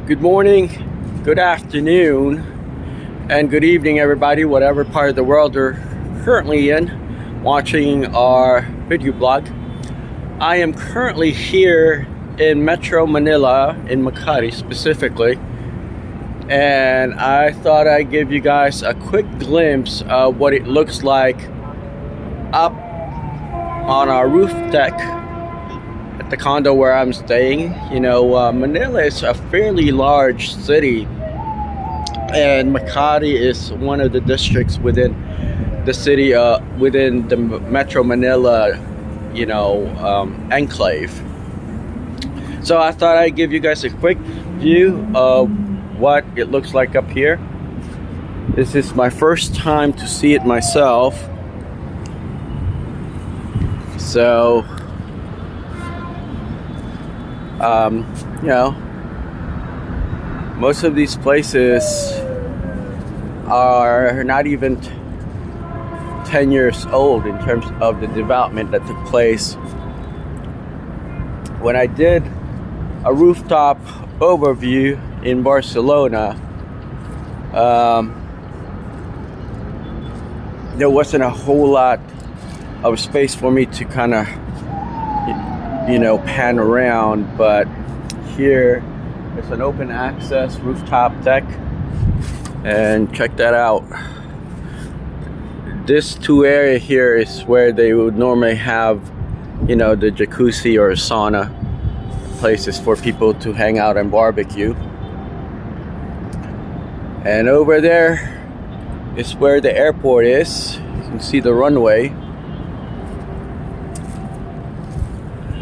Good morning, good afternoon, and good evening, everybody, whatever part of the world you're currently in, watching our video blog. I am currently here in Metro Manila, in Makati specifically, and I thought I'd give you guys a quick glimpse of what it looks like up on our roof deck at the condo where I'm staying. Manila is a fairly large city, and Makati is one of the districts within the city, within the Metro Manila, enclave. So I thought I'd give you guys a quick view of what it looks like up here. This is my first time to see it myself. So, most of these places are not even 10 years old in terms of the development that took place. When I did a rooftop overview in Barcelona, there wasn't a whole lot of space for me to kind of pan around, but here it's an open access rooftop deck, and check that out. This two area here is where they would normally have the jacuzzi or sauna places for people to hang out and barbecue. And over there is where the airport is. You can see the runway.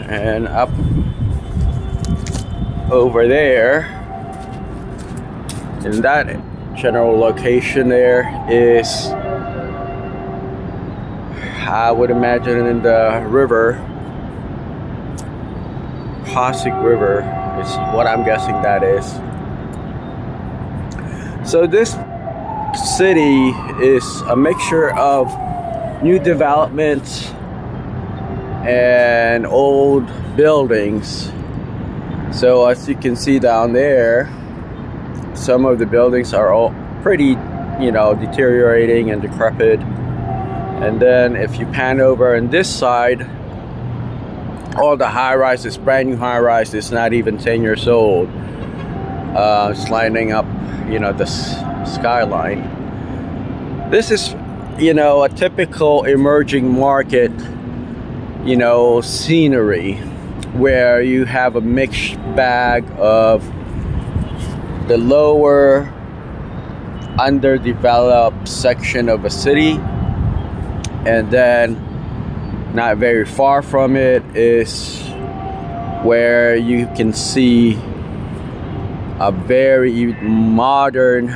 And up over there, in that general location there, is, I would imagine, in the river, Pasig River is what I'm guessing that is. So this city is a mixture of new developments and old buildings. So as you can see down there, some of the buildings are all pretty, deteriorating and decrepit. And then if you pan over on this side, all the high rises, brand new high rises, not even 10 years old, it's lining up, the skyline. This is, a typical emerging market, scenery, where you have a mixed bag of the lower underdeveloped section of a city, and then not very far from it is where you can see a very modern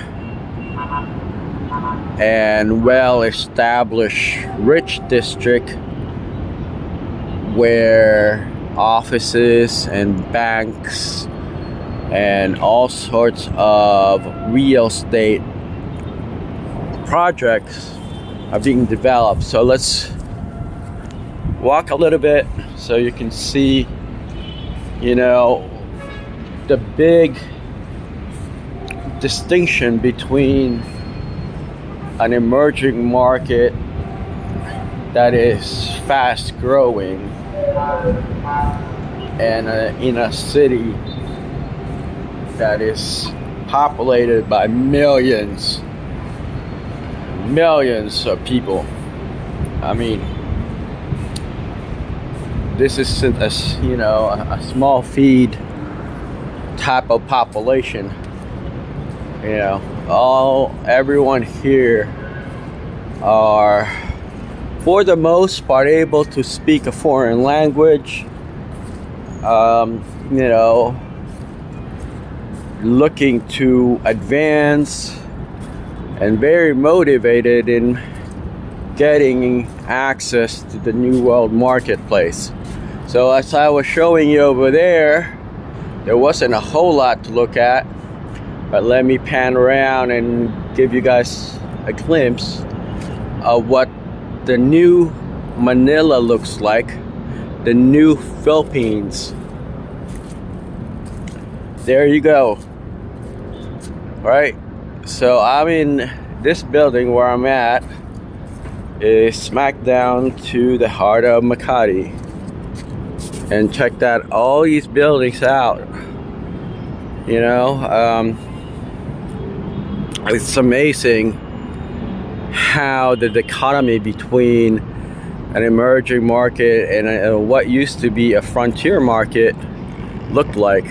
and well-established rich district where offices and banks and all sorts of real estate projects are being developed. So let's walk a little bit so you can see, the big distinction between an emerging market that is fast growing and in a city that is populated by millions of people. I mean, this isn't a small feed type of population. Everyone here are, for the most part, able to speak a foreign language, looking to advance and very motivated in getting access to the new world marketplace. So as I was showing you over there wasn't a whole lot to look at, but let me pan around and give you guys a glimpse of what the new Manila looks like, the new Philippines. There you go. right? So I'm in this building where I'm at is smack down to the heart of Makati. And check that, all these buildings out. You know, it's amazing how the dichotomy between an emerging market and what used to be a frontier market looked like.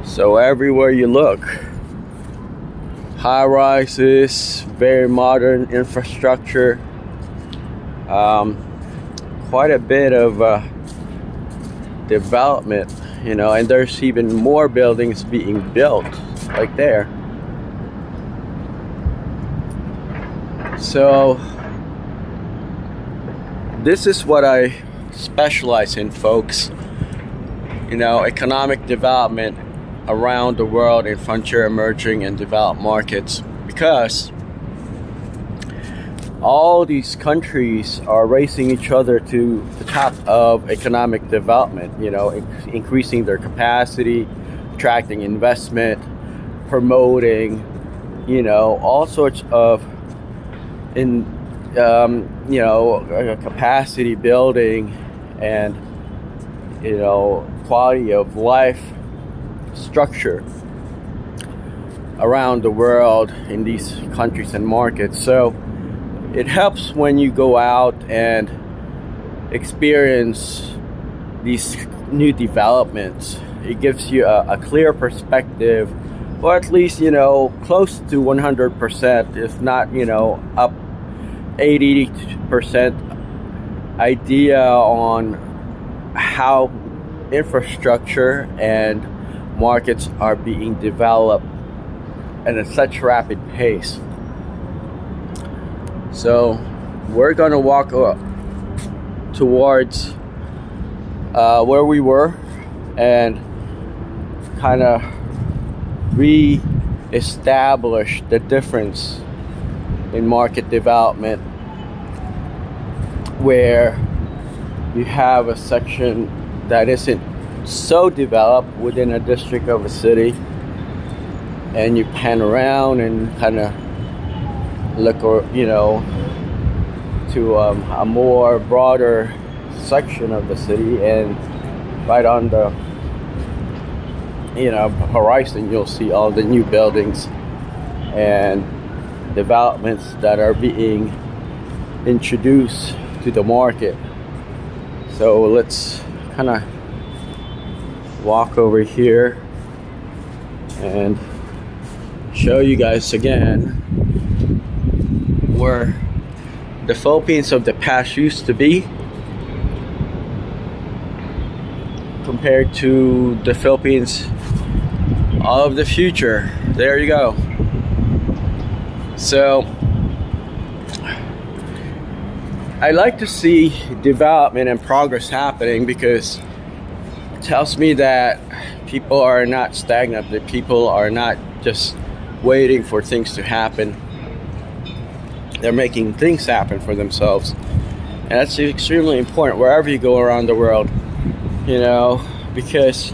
So everywhere you look, high rises, very modern infrastructure, quite a bit of development, you know, and there's even more buildings being built like there. So this is what I specialize in, folks. You know, economic development around the world in frontier, emerging, and developed markets, because all these countries are racing each other to the top of economic development, you know, increasing their capacity, attracting investment, promoting, you know, all sorts of capacity building and, you know, quality of life structure around the world in these countries and markets. So it helps when you go out and experience these new developments. It gives you a clear perspective, or at least, you know, close to 100%, if not, you know, up 80% idea on how infrastructure and markets are being developed at a such rapid pace. So we're gonna walk towards where we were and kind of re-establish the difference in market development, where you have a section that isn't so developed within a district of a city, and you pan around and kind of look, or you know, to a more broader section of the city, and right on the, you know, horizon, you'll see all the new buildings and developments that are being introduced to the market. So let's kind of walk over here and show you guys again where the Philippines of the past used to be compared to the Philippines of the future. There you go. So I like to see development and progress happening, because it tells me that people are not stagnant, that people are not just waiting for things to happen. They're making things happen for themselves. And that's extremely important wherever you go around the world, you know, because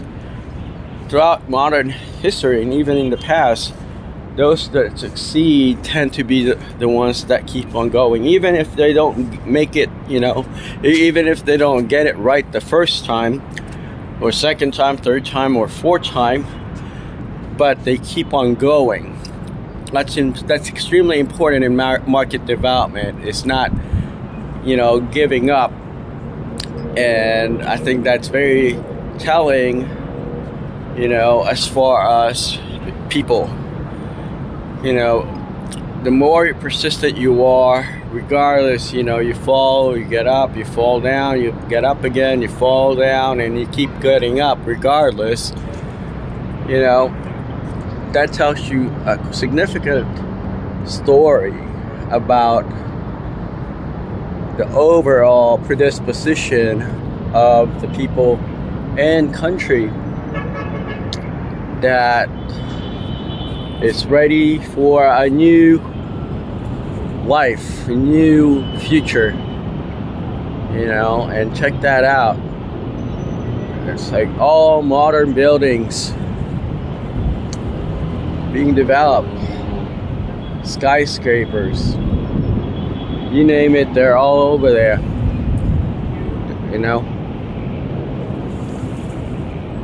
throughout modern history and even in the past, those that succeed tend to be the ones that keep on going, even if they don't make it, you know, even if they don't get it right the first time, or second time, third time, or fourth time, but they keep on going. That's extremely important in market development. It's not, you know, giving up. And I think that's very telling, you know, as far as people. You know, the more persistent you are, regardless, you know, you fall, you get up, you fall down, you get up again, you fall down, and you keep getting up regardless, you know, that tells you a significant story about the overall predisposition of the people and country that is ready for a new life, a new future, you know. And check that out. It's like all modern buildings, being developed. Skyscrapers. You name it, they're all over there. You know?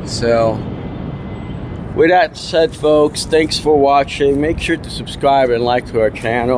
So, with that said, folks, thanks for watching. Make sure to subscribe and like to our channel.